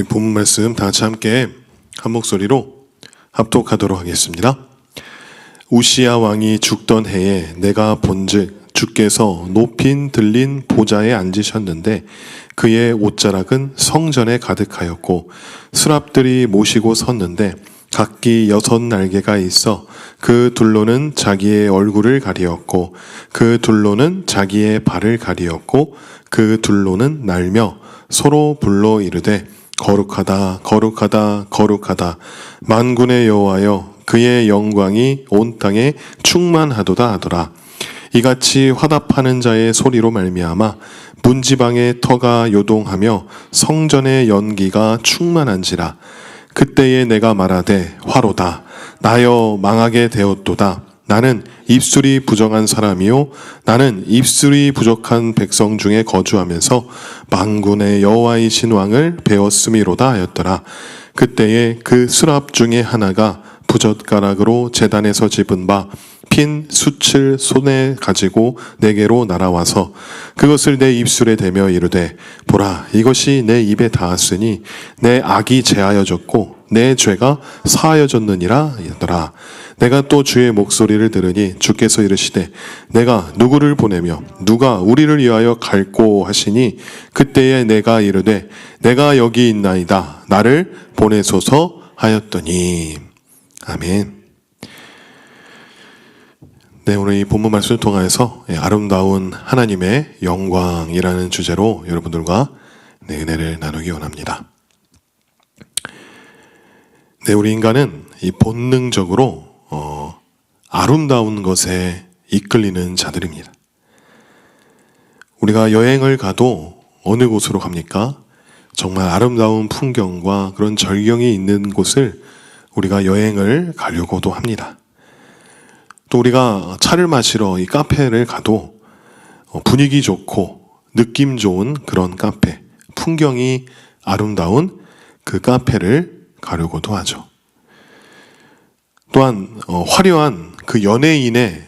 우리 본문 말씀 다 같이 함께 한 목소리로 합독하도록 하겠습니다. 우시야 왕이 죽던 해에 내가 본즉 주께서 높인 들린 보좌에 앉으셨는데 그의 옷자락은 성전에 가득하였고 수랍들이 모시고 섰는데 각기 6날개가 있어 그 둘로는 자기의 얼굴을 가리었고 그 둘로는 자기의 발을 가리었고 그 둘로는 날며 서로 불러 이르되 거룩하다 거룩하다 거룩하다 만군의 여호와여 그의 영광이 온 땅에 충만하도다 하더라. 이같이 화답하는 자의 소리로 말미암아 문지방의 터가 요동하며 성전의 연기가 충만한지라. 그때에 내가 말하되 화로다 나여 망하게 되었도다. 나는 입술이 부정한 사람이요 나는 입술이 부족한 백성 중에 거주하면서 만군의 여호와이신 왕을 배웠음이로다 하였더라. 그때에 그 수랍 중에 하나가 부젓가락으로 제단에서 집은 바 핀 숯을 손에 가지고 내게로 날아와서 그것을 내 입술에 대며 이르되 보라 이것이 내 입에 닿았으니 내 악이 제하여졌고 내 죄가 사하여졌느니라 하더라. 내가 또 주의 목소리를 들으니 주께서 이르시되 내가 누구를 보내며 누가 우리를 위하여 갈꼬 하시니 그때에 내가 이르되 내가 여기 있나이다 나를 보내소서 하였더니. 아멘. 네, 오늘 이 본문 말씀을 통하여서 아름다운 하나님의 영광이라는 주제로 여러분들과 은혜를 나누기 원합니다. 네, 우리 인간은 이 본능적으로 아름다운 것에 이끌리는 자들입니다. 우리가 여행을 가도 어느 곳으로 갑니까? 정말 아름다운 풍경과 그런 절경이 있는 곳을 우리가 여행을 가려고도 합니다. 또 우리가 차를 마시러 이 카페를 가도 분위기 좋고 느낌 좋은 그런 카페, 풍경이 아름다운 그 카페를 가려고도 하죠. 또한 화려한 그 연예인의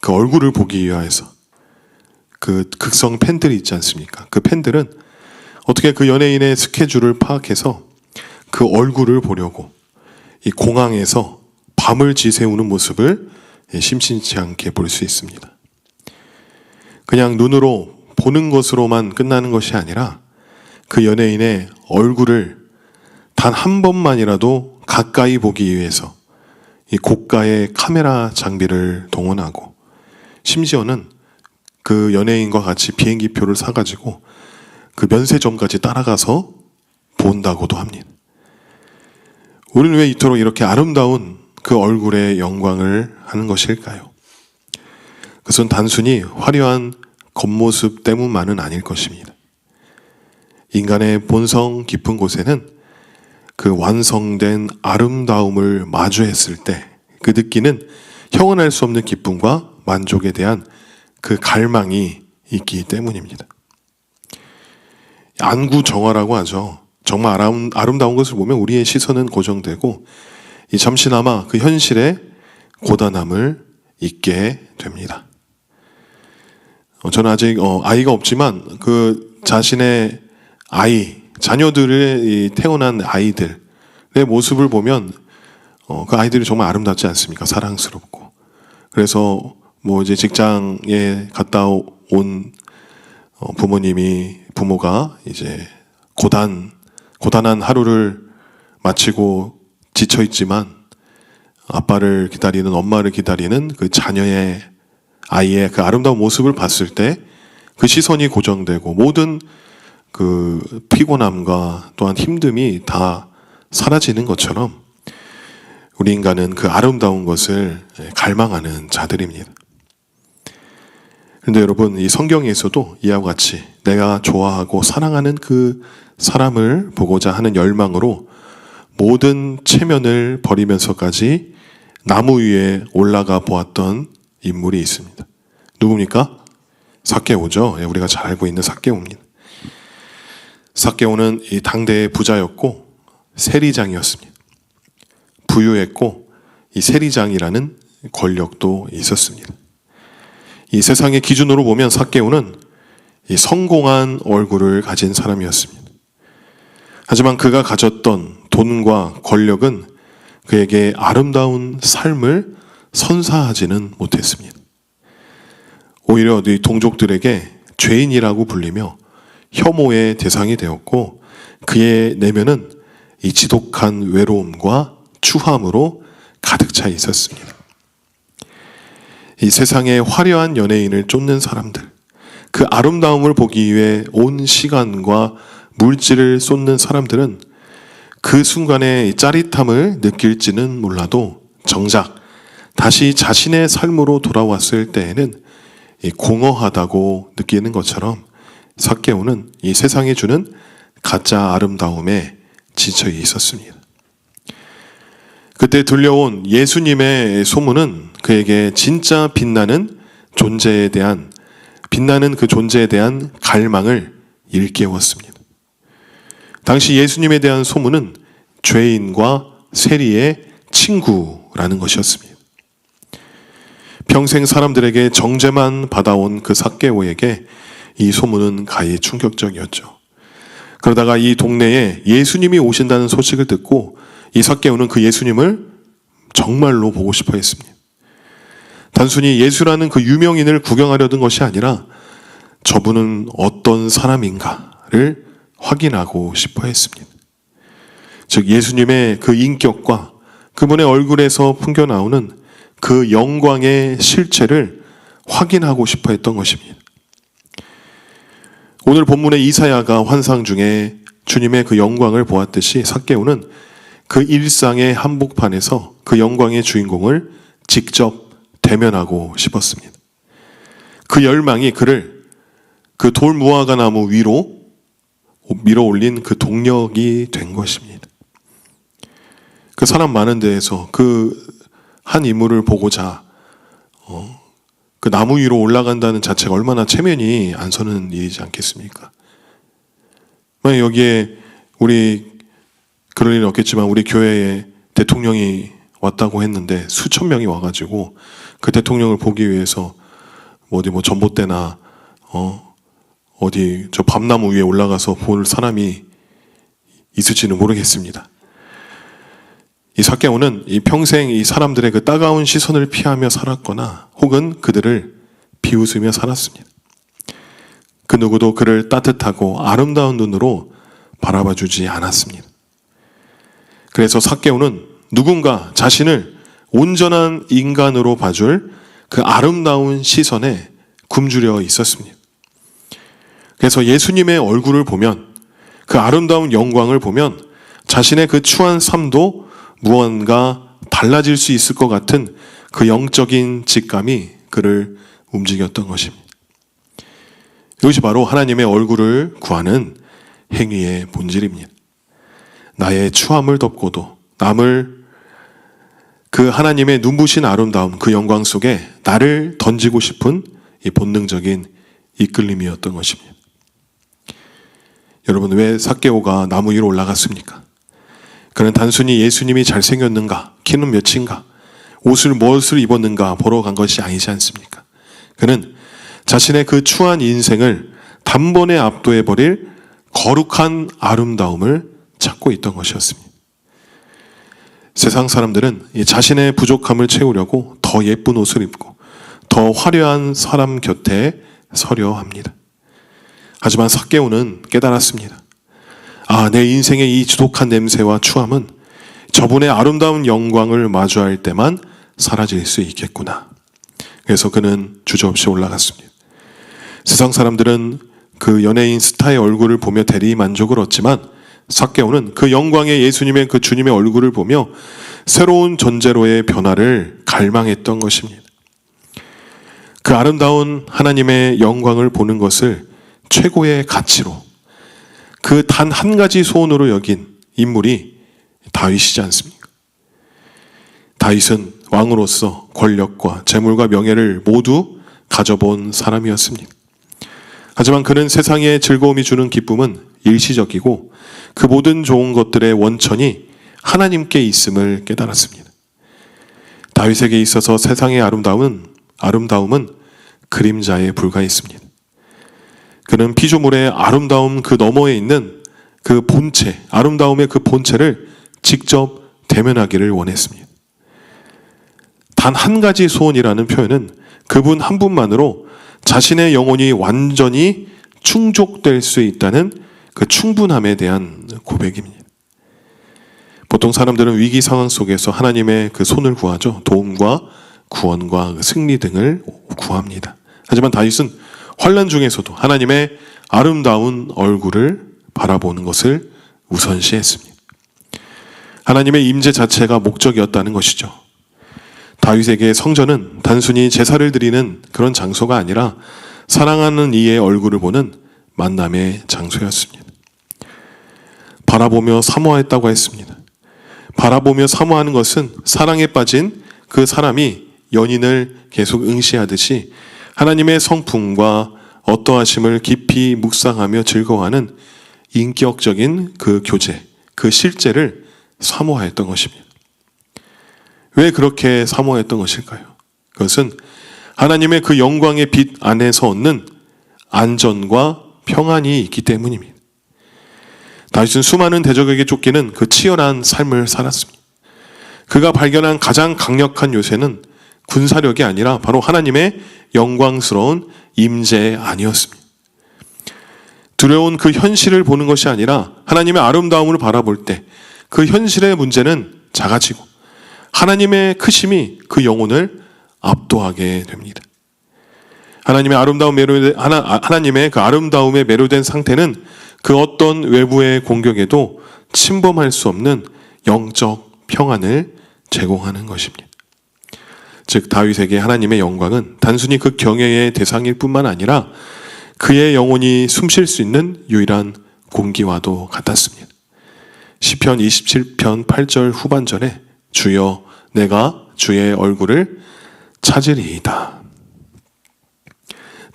그 얼굴을 보기 위해서 그 극성 팬들이 있지 않습니까? 그 팬들은 어떻게 그 연예인의 스케줄을 파악해서 그 얼굴을 보려고 이 공항에서 밤을 지새우는 모습을 심심치 않게 볼 수 있습니다. 그냥 눈으로 보는 것으로만 끝나는 것이 아니라 그 연예인의 얼굴을 단 한 번만이라도 가까이 보기 위해서 이 고가의 카메라 장비를 동원하고 심지어는 그 연예인과 같이 비행기표를 사가지고 그 면세점까지 따라가서 본다고도 합니다. 우리는 왜 이토록 이렇게 아름다운 그 얼굴의 영광을 하는 것일까요? 그것은 단순히 화려한 겉모습 때문만은 아닐 것입니다. 인간의 본성 깊은 곳에는 그 완성된 아름다움을 마주했을 때 그 느끼는 형언할 수 없는 기쁨과 만족에 대한 그 갈망이 있기 때문입니다. 안구정화라고 하죠. 정말 아름다운 것을 보면 우리의 시선은 고정되고 이 잠시나마 그 현실의 고단함을 잊게 됩니다. 저는 아직 아이가 없지만 그 자신의 자녀들의 태어난 아이들의 모습을 보면 그 아이들이 정말 아름답지 않습니까? 사랑스럽고. 그래서 뭐 이제 직장에 갔다 온 부모가 이제 고단한 하루를 마치고 지쳐 있지만 아빠를 기다리는 엄마를 기다리는 그 아이의 그 아름다운 모습을 봤을 때 그 시선이 고정되고 모든 그 피곤함과 또한 힘듦이 다 사라지는 것처럼 우리 인간은 그 아름다운 것을 갈망하는 자들입니다. 그런데 여러분, 이 성경에서도 이와 같이 내가 좋아하고 사랑하는 그 사람을 보고자 하는 열망으로 모든 체면을 버리면서까지 나무 위에 올라가 보았던 인물이 있습니다. 누굽니까? 삭개오죠. 우리가 잘 알고 있는 삭개오입니다. 삭개오는 이 당대의 부자였고 세리장이었습니다. 부유했고 이 세리장이라는 권력도 있었습니다. 이 세상의 기준으로 보면 삭개오는 이 성공한 얼굴을 가진 사람이었습니다. 하지만 그가 가졌던 돈과 권력은 그에게 아름다운 삶을 선사하지는 못했습니다. 오히려 이 동족들에게 죄인이라고 불리며 혐오의 대상이 되었고, 그의 내면은 이 지독한 외로움과 추함으로 가득 차 있었습니다. 이 세상의 화려한 연예인을 쫓는 사람들, 그 아름다움을 보기 위해 온 시간과 물질을 쏟는 사람들은 그 순간의 짜릿함을 느낄지는 몰라도 정작 다시 자신의 삶으로 돌아왔을 때에는 공허하다고 느끼는 것처럼 삭개오는 이 세상이 주는 가짜 아름다움에 지쳐 있었습니다. 그때 들려온 예수님의 소문은 그에게 진짜 빛나는 그 존재에 대한 갈망을 일깨웠습니다. 당시 예수님에 대한 소문은 죄인과 세리의 친구라는 것이었습니다. 평생 사람들에게 정죄만 받아온 그 삭개오에게 이 소문은 가히 충격적이었죠. 그러다가 이 동네에 예수님이 오신다는 소식을 듣고 이 삭개오는 그 예수님을 정말로 보고 싶어 했습니다. 단순히 예수라는 그 유명인을 구경하려던 것이 아니라 저분은 어떤 사람인가를 확인하고 싶어 했습니다. 즉 예수님의 그 인격과 그분의 얼굴에서 풍겨나오는 그 영광의 실체를 확인하고 싶어 했던 것입니다. 오늘 본문의 이사야가 환상 중에 주님의 그 영광을 보았듯이 삭개오는 그 일상의 한복판에서 그 영광의 주인공을 직접 대면하고 싶었습니다. 그 열망이 그를 그 돌무화과 나무 위로 밀어 올린 그 동력이 된 것입니다. 그 사람 많은 데에서 그 한 인물을 보고자 그 나무 위로 올라간다는 자체가 얼마나 체면이 안 서는 일이지 않겠습니까? 만약 여기에 우리 그럴 일은 없겠지만 우리 교회에 대통령이 왔다고 했는데 수천 명이 와가지고 그 대통령을 보기 위해서 어디 전봇대나 어디 저 밤나무 위에 올라가서 볼 사람이 있을지는 모르겠습니다. 이 삭개오는 이 평생 이 사람들의 그 따가운 시선을 피하며 살았거나 혹은 그들을 비웃으며 살았습니다. 그 누구도 그를 따뜻하고 아름다운 눈으로 바라봐 주지 않았습니다. 그래서 삭개오는 누군가 자신을 온전한 인간으로 봐줄 그 아름다운 시선에 굶주려 있었습니다. 그래서 예수님의 얼굴을 보면, 그 아름다운 영광을 보면 자신의 그 추한 삶도 무언가 달라질 수 있을 것 같은 그 영적인 직감이 그를 움직였던 것입니다. 이것이 바로 하나님의 얼굴을 구하는 행위의 본질입니다. 나의 추함을 덮고도 남을 그 하나님의 눈부신 아름다움, 그 영광 속에 나를 던지고 싶은 이 본능적인 이끌림이었던 것입니다. 여러분, 왜 삭개오가 나무 위로 올라갔습니까? 그는 단순히 예수님이 잘생겼는가, 키는 몇인가, 옷을 무엇을 입었는가 보러 간 것이 아니지 않습니까? 그는 자신의 그 추한 인생을 단번에 압도해버릴 거룩한 아름다움을 찾고 있던 것이었습니다. 세상 사람들은 자신의 부족함을 채우려고 더 예쁜 옷을 입고 더 화려한 사람 곁에 서려 합니다. 하지만 삭개오는 깨달았습니다. 내 인생의 이 지독한 냄새와 추함은 저분의 아름다운 영광을 마주할 때만 사라질 수 있겠구나. 그래서 그는 주저없이 올라갔습니다. 세상 사람들은 그 연예인 스타의 얼굴을 보며 대리 만족을 얻지만 삭개오는 그 영광의 예수님의 그 주님의 얼굴을 보며 새로운 존재로의 변화를 갈망했던 것입니다. 그 아름다운 하나님의 영광을 보는 것을 최고의 가치로, 그 단 한 가지 소원으로 여긴 인물이 다윗이지 않습니까? 다윗은 왕으로서 권력과 재물과 명예를 모두 가져본 사람이었습니다. 하지만 그는 세상의 즐거움이 주는 기쁨은 일시적이고 그 모든 좋은 것들의 원천이 하나님께 있음을 깨달았습니다. 다윗에게 있어서 세상의 아름다움은 그림자에 불과했습니다. 그는 피조물의 아름다움 그 너머에 있는 그 그 본체, 아름다움의 그 본체를 직접 대면하기를 원했습니다. 단 한 가지 소원이라는 표현은 그분 한 분만으로 자신의 영혼이 완전히 충족될 수 있다는 그 충분함에 대한 고백입니다. 보통 사람들은 위기 상황 속에서 하나님의 그 손을 구하죠. 도움과 구원과 승리 등을 구합니다. 하지만 다윗은 환난 중에서도 하나님의 아름다운 얼굴을 바라보는 것을 우선시했습니다. 하나님의 임재 자체가 목적이었다는 것이죠. 다윗에게 성전은 단순히 제사를 드리는 그런 장소가 아니라 사랑하는 이의 얼굴을 보는 만남의 장소였습니다. 바라보며 사모했다고 했습니다. 바라보며 사모하는 것은 사랑에 빠진 그 사람이 연인을 계속 응시하듯이 하나님의 성품과 어떠하심을 깊이 묵상하며 즐거워하는 인격적인 그 교제, 그 실제를 사모하였던 것입니다. 왜 그렇게 사모했던 것일까요? 그것은 하나님의 그 영광의 빛 안에서 얻는 안전과 평안이 있기 때문입니다. 다윗은 수많은 대적에게 쫓기는 그 치열한 삶을 살았습니다. 그가 발견한 가장 강력한 요새는 군사력이 아니라 바로 하나님의 영광스러운 임재 아니었습니다. 두려운 그 현실을 보는 것이 아니라 하나님의 아름다움을 바라볼 때 그 현실의 문제는 작아지고 하나님의 크심이 그 영혼을 압도하게 됩니다. 하나님의 그 아름다움에 매료된 상태는 그 어떤 외부의 공격에도 침범할 수 없는 영적 평안을 제공하는 것입니다. 즉 다윗에게 하나님의 영광은 단순히 그 경외의 대상일 뿐만 아니라 그의 영혼이 숨쉴 수 있는 유일한 공기와도 같았습니다. 시편 27편 8절 후반절에 주여 내가 주의 얼굴을 찾으리이다.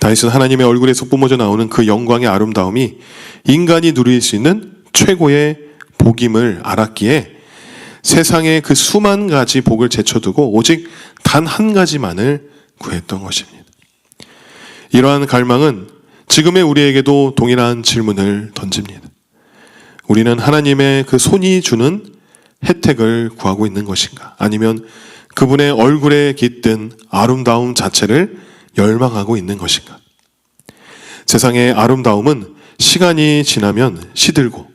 다윗은 하나님의 얼굴에서 뿜어져 나오는 그 영광의 아름다움이 인간이 누릴 수 있는 최고의 복임을 알았기에 세상의 그 수만 가지 복을 제쳐두고 오직 단 한 가지만을 구했던 것입니다. 이러한 갈망은 지금의 우리에게도 동일한 질문을 던집니다. 우리는 하나님의 그 손이 주는 혜택을 구하고 있는 것인가? 아니면 그분의 얼굴에 깃든 아름다움 자체를 열망하고 있는 것인가? 세상의 아름다움은 시간이 지나면 시들고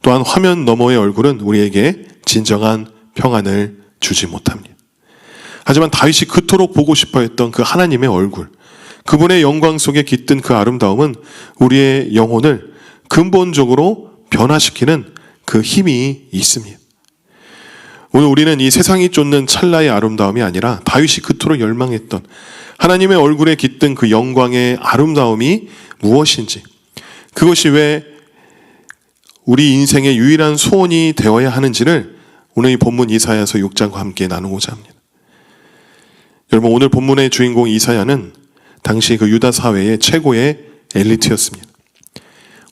또한 화면 너머의 얼굴은 우리에게 진정한 평안을 주지 못합니다. 하지만 다윗이 그토록 보고 싶어 했던 그 하나님의 얼굴, 그분의 영광 속에 깃든 그 아름다움은 우리의 영혼을 근본적으로 변화시키는 그 힘이 있습니다. 오늘 우리는 이 세상이 쫓는 찰나의 아름다움이 아니라 다윗이 그토록 열망했던 하나님의 얼굴에 깃든 그 영광의 아름다움이 무엇인지, 그것이 왜 우리 인생의 유일한 소원이 되어야 하는지를 오늘 이 본문 이사야서 6장과 함께 나누고자 합니다. 여러분, 오늘 본문의 주인공 이사야는 당시 그 유다 사회의 최고의 엘리트였습니다.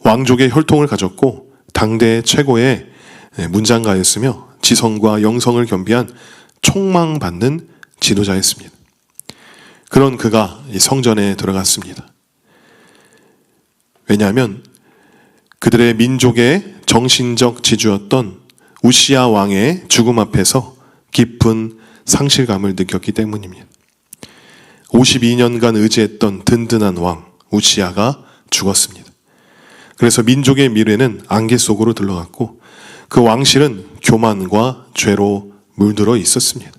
왕족의 혈통을 가졌고 당대 최고의 문장가였으며 지성과 영성을 겸비한 촉망받는 지도자였습니다. 그런 그가 성전에 들어갔습니다. 왜냐하면 그들의 민족의 정신적 지주였던 우시야 왕의 죽음 앞에서 깊은 상실감을 느꼈기 때문입니다. 52년간 의지했던 든든한 왕 우시야가 죽었습니다. 그래서 민족의 미래는 안개 속으로 들어갔고 그 왕실은 교만과 죄로 물들어 있었습니다.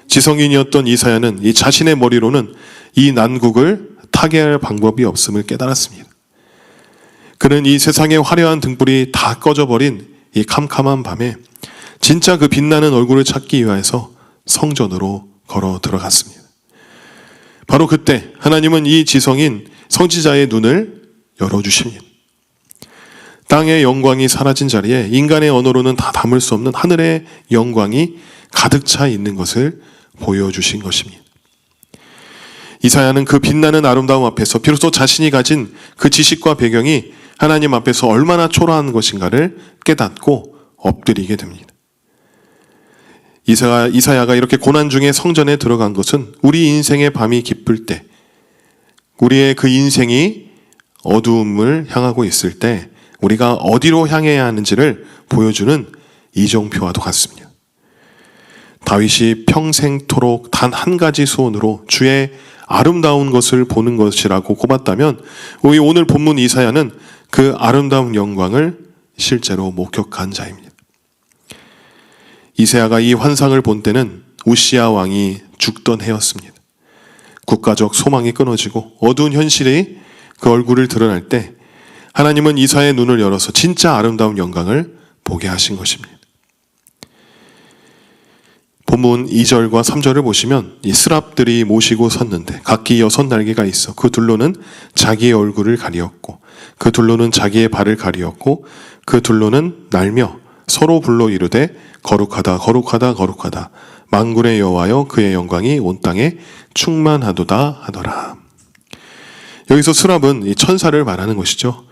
지성인이었던 이사야는 이 자신의 머리로는 이 난국을 타개할 방법이 없음을 깨달았습니다. 그는 이 세상의 화려한 등불이 다 꺼져버린 이 캄캄한 밤에 진짜 그 빛나는 얼굴을 찾기 위해서 성전으로 걸어 들어갔습니다. 바로 그때 하나님은 이 지성인 성지자의 눈을 열어주십니다. 땅의 영광이 사라진 자리에 인간의 언어로는 다 담을 수 없는 하늘의 영광이 가득 차 있는 것을 보여주신 것입니다. 이사야는 그 빛나는 아름다움 앞에서 비로소 자신이 가진 그 지식과 배경이 하나님 앞에서 얼마나 초라한 것인가를 깨닫고 엎드리게 됩니다. 이사야가 이렇게 고난 중에 성전에 들어간 것은 우리 인생의 밤이 깊을 때, 우리의 그 인생이 어두움을 향하고 있을 때 우리가 어디로 향해야 하는지를 보여주는 이정표와도 같습니다. 다윗이 평생토록 단 한 가지 소원으로 주의 아름다운 것을 보는 것이라고 꼽았다면 우리 오늘 본문 이사야는 그 아름다운 영광을 실제로 목격한 자입니다. 이사야가 이 환상을 본 때는 우시야 왕이 죽던 해였습니다. 국가적 소망이 끊어지고 어두운 현실이 그 얼굴을 드러날 때 하나님은 이사야의 눈을 열어서 진짜 아름다운 영광을 보게 하신 것입니다. 본문 2절과 3절을 보시면 이 스랍들이 모시고 섰는데 각기 6날개가 있어 그 둘로는 자기의 얼굴을 가리었고 그 둘로는 자기의 발을 가리었고 그 둘로는 날며 서로 불러 이르되 거룩하다 거룩하다 거룩하다 만군의 여호와여 그의 영광이 온 땅에 충만하도다 하더라. 여기서 스랍은 이 천사를 말하는 것이죠.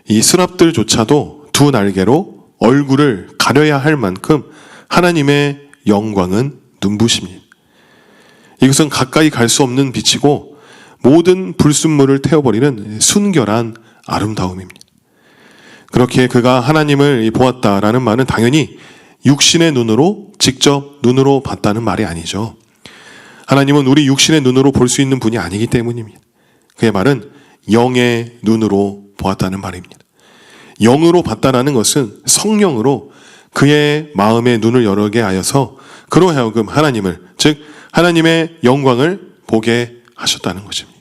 이 스랍들조차도 두 날개로 얼굴을 가려야 할 만큼 하나님의 영광은 눈부십니다. 이것은 가까이 갈 수 없는 빛이고 모든 불순물을 태워버리는 순결한 아름다움입니다. 그렇게 그가 하나님을 보았다라는 말은 당연히 육신의 눈으로 직접 눈으로 봤다는 말이 아니죠. 하나님은 우리 육신의 눈으로 볼 수 있는 분이 아니기 때문입니다. 그의 말은 영의 눈으로 보았다는 말입니다. 영으로 봤다라는 것은 성령으로 그의 마음의 눈을 열게 하여서 그로 하여금 하나님을, 즉 하나님의 영광을 보게 하셨다는 것입니다.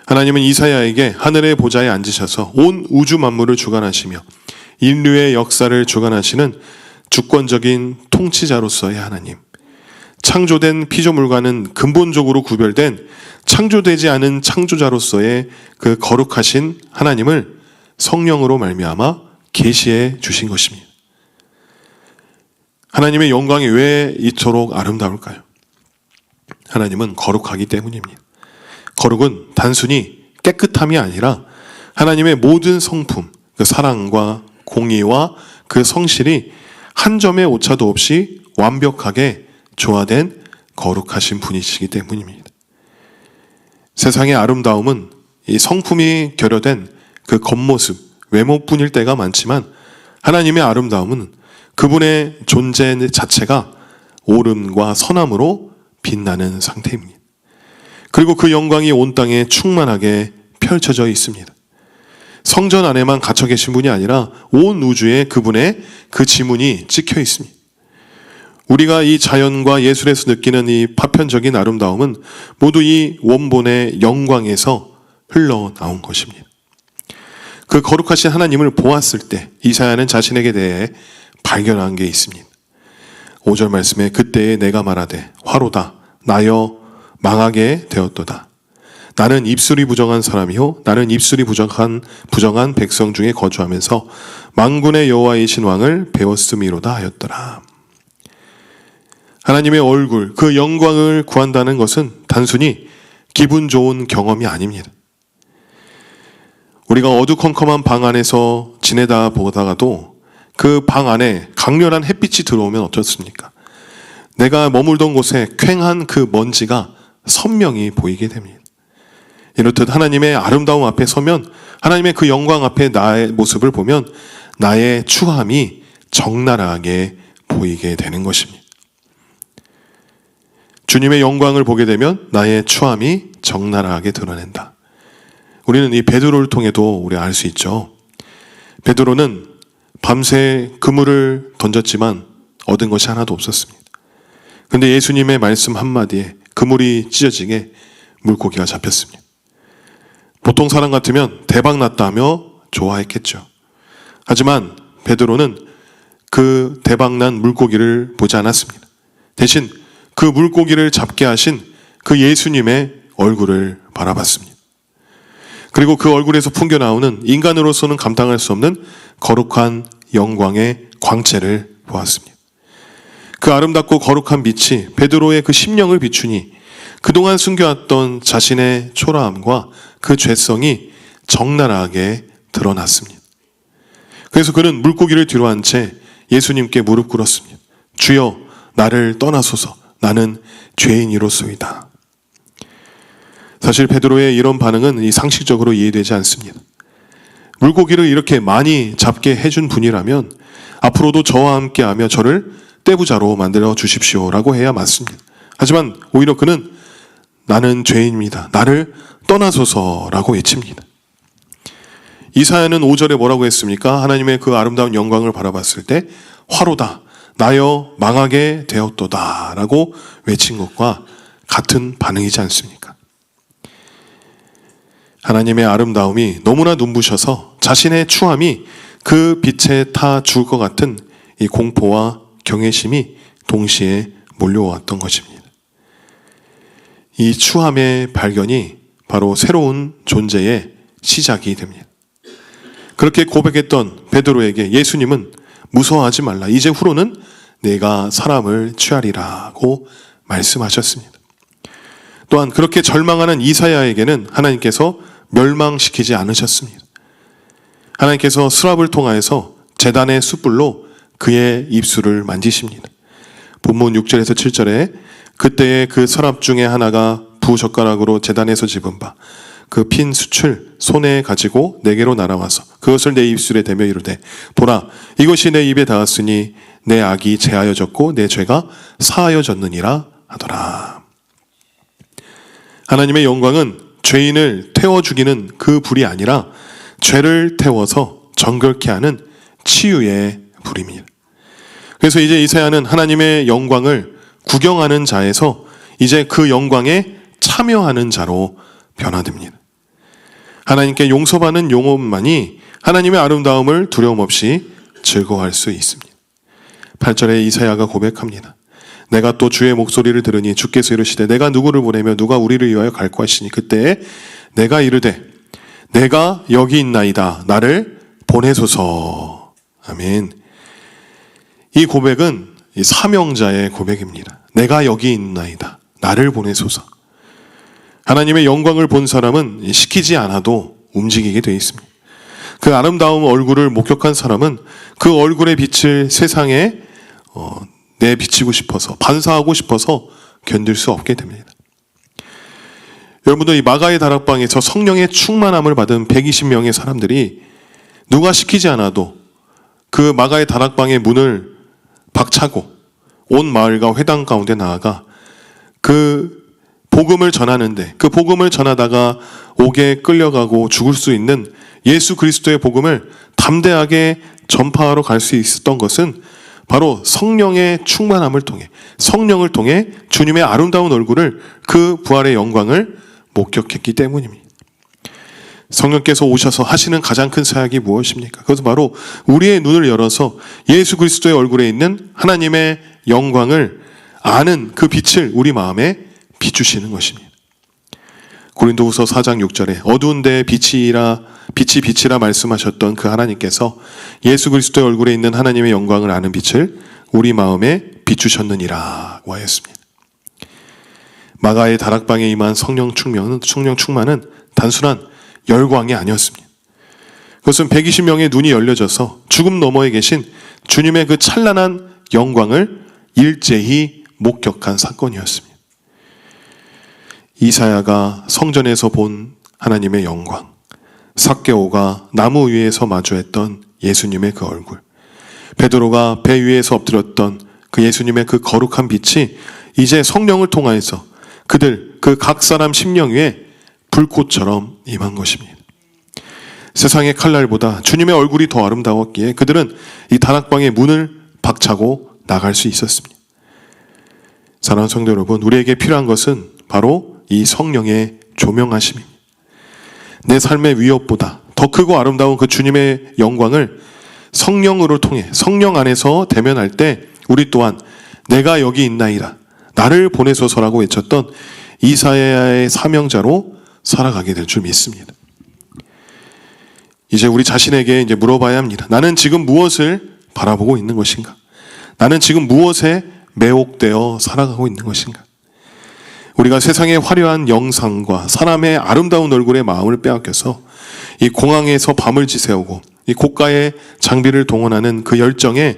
하나님은 이사야에게 하늘의 보좌에 앉으셔서 온 우주 만물을 주관하시며 인류의 역사를 주관하시는 주권적인 통치자로서의 하나님, 창조된 피조물과는 근본적으로 구별된 창조되지 않은 창조자로서의 그 거룩하신 하나님을 성령으로 말미암아 계시해 주신 것입니다. 하나님의 영광이 왜 이토록 아름다울까요? 하나님은 거룩하기 때문입니다. 거룩은 단순히 깨끗함이 아니라 하나님의 모든 성품, 그 사랑과 공의와 그 성실이 한 점의 오차도 없이 완벽하게 조화된 거룩하신 분이시기 때문입니다. 세상의 아름다움은 이 성품이 결여된 그 겉모습, 외모뿐일 때가 많지만 하나님의 아름다움은 그분의 존재 자체가 오름과 선함으로 빛나는 상태입니다. 그리고 그 영광이 온 땅에 충만하게 펼쳐져 있습니다. 성전 안에만 갇혀 계신 분이 아니라 온 우주에 그분의 그 지문이 찍혀 있습니다. 우리가 이 자연과 예술에서 느끼는 이 파편적인 아름다움은 모두 이 원본의 영광에서 흘러나온 것입니다. 그 거룩하신 하나님을 보았을 때 이사야는 자신에게 대해 발견한 게 있습니다. 5절 말씀에 그때에 내가 말하되 화로다 나여 망하게 되었도다. 나는 입술이 부정한 사람이요 나는 입술이 부정한 백성 중에 거주하면서 만군의 여호와이신 왕을 배웠음이로다 하였더라. 하나님의 얼굴, 그 영광을 구한다는 것은 단순히 기분 좋은 경험이 아닙니다. 우리가 어두컴컴한 방 안에서 지내다 보다가도 그 방 안에 강렬한 햇빛이 들어오면 어떻습니까? 내가 머물던 곳에 퀭한 그 먼지가 선명히 보이게 됩니다. 이렇듯 하나님의 아름다움 앞에 서면 하나님의 그 영광 앞에 나의 모습을 보면 나의 추함이 적나라하게 보이게 되는 것입니다. 주님의 영광을 보게 되면 나의 추함이 적나라하게 드러낸다. 우리는 이 베드로를 통해도 우리 알 수 있죠. 베드로는 밤새 그물을 던졌지만 얻은 것이 하나도 없었습니다. 그런데 예수님의 말씀 한마디에 그물이 찢어지게 물고기가 잡혔습니다. 보통 사람 같으면 대박 났다며 좋아했겠죠. 하지만 베드로는 그 대박난 물고기를 보지 않았습니다. 대신 그 물고기를 잡게 하신 그 예수님의 얼굴을 바라봤습니다. 그리고 그 얼굴에서 풍겨나오는 인간으로서는 감당할 수 없는 거룩한 영광의 광채를 보았습니다. 그 아름답고 거룩한 빛이 베드로의 그 심령을 비추니 그동안 숨겨왔던 자신의 초라함과 그 죄성이 적나라하게 드러났습니다. 그래서 그는 물고기를 뒤로 한 채 예수님께 무릎 꿇었습니다. 주여 나를 떠나소서 나는 죄인이로소이다. 사실 베드로의 이런 반응은 상식적으로 이해되지 않습니다. 물고기를 이렇게 많이 잡게 해준 분이라면 앞으로도 저와 함께하며 저를 떼부자로 만들어 주십시오라고 해야 맞습니다. 하지만 오히려 그는 나는 죄인입니다. 나를 떠나소서라고 외칩니다. 이사야는 5절에 뭐라고 했습니까? 하나님의 그 아름다운 영광을 바라봤을 때 화로다 나여 망하게 되었도다 라고 외친 것과 같은 반응이지 않습니까? 하나님의 아름다움이 너무나 눈부셔서 자신의 추함이 그 빛에 타 죽을 것 같은 이 공포와 경외심이 동시에 몰려왔던 것입니다. 이 추함의 발견이 바로 새로운 존재의 시작이 됩니다. 그렇게 고백했던 베드로에게 예수님은 무서워하지 말라. 이제 후로는 내가 사람을 취하리라고 말씀하셨습니다. 또한 그렇게 절망하는 이사야에게는 하나님께서 멸망시키지 않으셨습니다. 하나님께서 스랍을 통하여서 제단의 숯불로 그의 입술을 만지십니다. 본문 6절에서 7절에 그때에 그 서랍 중에 하나가 부젓가락으로 제단에서 집은 바 그 핀 숯을 손에 가지고 내게로 날아와서 그것을 내 입술에 대며 이르되 보라 이것이 내 입에 닿았으니 내 악이 제하여졌고 내 죄가 사하여졌느니라 하더라. 하나님의 영광은 죄인을 태워 죽이는 그 불이 아니라 죄를 태워서 정결케 하는 치유의 불입니다. 그래서 이제 이사야는 하나님의 영광을 구경하는 자에서 이제 그 영광에 참여하는 자로 변화됩니다. 하나님께 용서받는 영혼만이 하나님의 아름다움을 두려움 없이 즐거워할 수 있습니다. 8절에 이사야가 고백합니다. 내가 또 주의 목소리를 들으니 주께서 이르시되 내가 누구를 보내며 누가 우리를 위하여 갈고 하시니 그때에 내가 이르되 내가 여기 있나이다 나를 보내소서. 아멘. 이 고백은 사명자의 고백입니다. 내가 여기 있나이다 나를 보내소서. 하나님의 영광을 본 사람은 시키지 않아도 움직이게 되어 있습니다. 그 아름다운 얼굴을 목격한 사람은 그 얼굴의 빛을 세상에 내비치고 싶어서 반사하고 싶어서 견딜 수 없게 됩니다. 여러분도 이 마가의 다락방에서 성령의 충만함을 받은 120명의 사람들이 누가 시키지 않아도 그 마가의 다락방의 문을 박차고 온 마을과 회당 가운데 나아가 그 복음을 전하는데 그 복음을 전하다가 옥에 끌려가고 죽을 수 있는 예수 그리스도의 복음을 담대하게 전파하러 갈 수 있었던 것은 바로 성령의 충만함을 통해 성령을 통해 주님의 아름다운 얼굴을 그 부활의 영광을 목격했기 때문입니다. 성령께서 오셔서 하시는 가장 큰 사역이 무엇입니까? 그것은 바로 우리의 눈을 열어서 예수 그리스도의 얼굴에 있는 하나님의 영광을 아는 그 빛을 우리 마음에 비추시는 것입니다. 고린도후서 4장 6절에 어두운 데에 빛이라 말씀하셨던 그 하나님께서 예수 그리스도의 얼굴에 있는 하나님의 영광을 아는 빛을 우리 마음에 비추셨느니라고 하였습니다. 마가의 다락방에 임한 성령 충만은 단순한 열광이 아니었습니다. 그것은 120명의 눈이 열려져서 죽음 너머에 계신 주님의 그 찬란한 영광을 일제히 목격한 사건이었습니다. 이사야가 성전에서 본 하나님의 영광, 삭개오가 나무 위에서 마주했던 예수님의 그 얼굴, 베드로가 배 위에서 엎드렸던 그 예수님의 그 거룩한 빛이 이제 성령을 통하여서 그들 그 각 사람 심령 위에 불꽃처럼 임한 것입니다. 세상의 칼날보다 주님의 얼굴이 더 아름다웠기에 그들은 이 다락방의 문을 박차고 나갈 수 있었습니다. 사랑하는 성도 여러분, 우리에게 필요한 것은 바로 이 성령의 조명하심입니다. 내 삶의 위협보다 더 크고 아름다운 그 주님의 영광을 성령으로 통해 성령 안에서 대면할 때 우리 또한 내가 여기 있나이다 나를 보내소서라고 외쳤던 이사야의 사명자로 살아가게 될 줄 믿습니다. 이제 우리 자신에게 이제 물어봐야 합니다. 나는 지금 무엇을 바라보고 있는 것인가? 나는 지금 무엇에 매혹되어 살아가고 있는 것인가? 우리가 세상의 화려한 영상과 사람의 아름다운 얼굴에 마음을 빼앗겨서 이 공항에서 밤을 지새우고 이 고가의 장비를 동원하는 그 열정에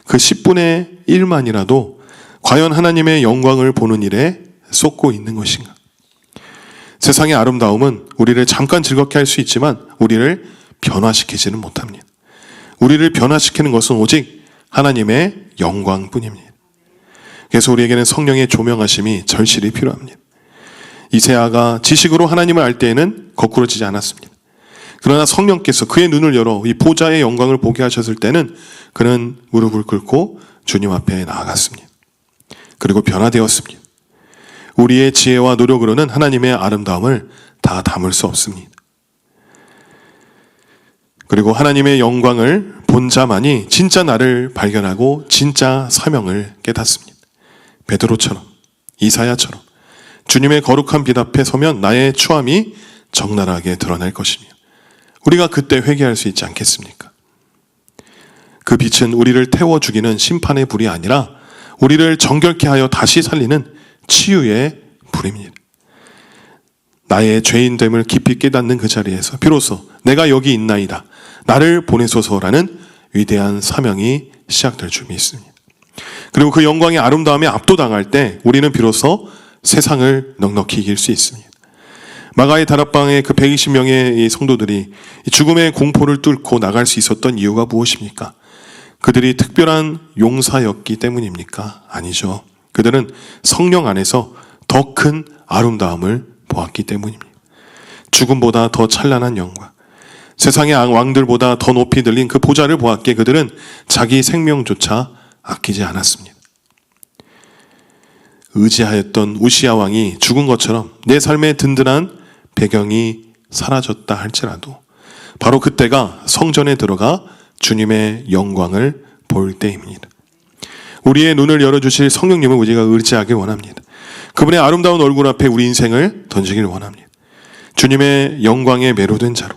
그 10분의 1만이라도 과연 하나님의 영광을 보는 일에 쏟고 있는 것인가? 세상의 아름다움은 우리를 잠깐 즐겁게 할 수 있지만 우리를 변화시키지는 못합니다. 우리를 변화시키는 것은 오직 하나님의 영광뿐입니다. 그래서 우리에게는 성령의 조명하심이 절실히 필요합니다. 이새야가 지식으로 하나님을 알 때에는 거꾸러지지 않았습니다. 그러나 성령께서 그의 눈을 열어 이 보좌의 영광을 보게 하셨을 때는 그는 무릎을 꿇고 주님 앞에 나아갔습니다. 그리고 변화되었습니다. 우리의 지혜와 노력으로는 하나님의 아름다움을 다 담을 수 없습니다. 그리고 하나님의 영광을 본 자만이 진짜 나를 발견하고 진짜 사명을 깨닫습니다. 베드로처럼, 이사야처럼 주님의 거룩한 빛 앞에 서면 나의 추함이 적나라하게 드러날 것이며 우리가 그때 회개할 수 있지 않겠습니까? 그 빛은 우리를 태워 죽이는 심판의 불이 아니라 우리를 정결케 하여 다시 살리는 치유의 불입니다. 나의 죄인됨을 깊이 깨닫는 그 자리에서 비로소 내가 여기 있나이다, 나를 보내소서라는 위대한 사명이 시작될 줄 믿습니다. 그리고 그 영광의 아름다움에 압도당할 때 우리는 비로소 세상을 넉넉히 이길 수 있습니다. 마가의 다락방의 그 120명의 성도들이 죽음의 공포를 뚫고 나갈 수 있었던 이유가 무엇입니까? 그들이 특별한 용사였기 때문입니까? 아니죠. 그들은 성령 안에서 더 큰 아름다움을 보았기 때문입니다. 죽음보다 더 찬란한 영광, 세상의 왕들보다 더 높이 들린 그 보좌를 보았기에 그들은 자기 생명조차 아끼지 않았습니다. 의지하였던 우시야 왕이 죽은 것처럼 내 삶의 든든한 배경이 사라졌다 할지라도 바로 그때가 성전에 들어가 주님의 영광을 볼 때입니다. 우리의 눈을 열어주실 성령님을 우리가 의지하길 원합니다. 그분의 아름다운 얼굴 앞에 우리 인생을 던지길 원합니다. 주님의 영광에 매료된 자로,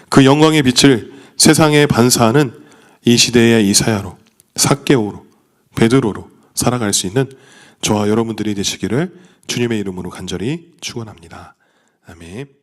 그 영광의 빛을 세상에 반사하는 이 시대의 이사야로, 삭개오로, 베드로로 살아갈 수 있는 저와 여러분들이 되시기를 주님의 이름으로 간절히 축원합니다. 아멘.